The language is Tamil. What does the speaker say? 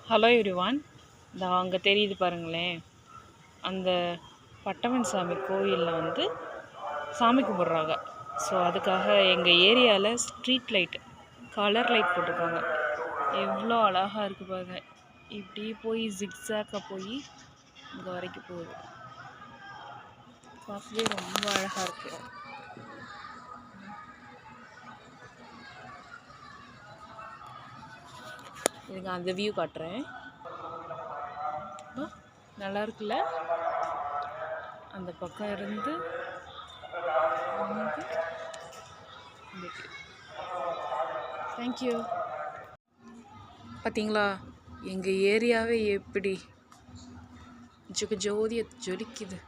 Hello everyone. இந்த அங்கே தெரியுது பாருங்களேன், அந்த பட்டவன் சாமி கோயிலில் வந்து சாமி கும்பிட்றாங்க. ஸோ அதுக்காக எங்கள் ஏரியாவில் ஸ்ட்ரீட் லைட், கலர் லைட் போட்டிருக்காங்க. எவ்வளோ அழகாக இருக்குது பாருங்க. இப்படி போய் ஜிக்ஸாக்காக போய் இங்கே வரைக்கும் போகுது. பார்க்கவே ரொம்ப அழகாக இருக்குது. இதுங்க அந்த வியூ காட்டுறேன். நல்லா இருக்குல்ல? அந்த பக்கம் இருந்து தேங்க்யூ. பார்த்தீங்களா எங்கள் ஏரியாவே எப்படி ஜோதியை ஜொலிக்குது.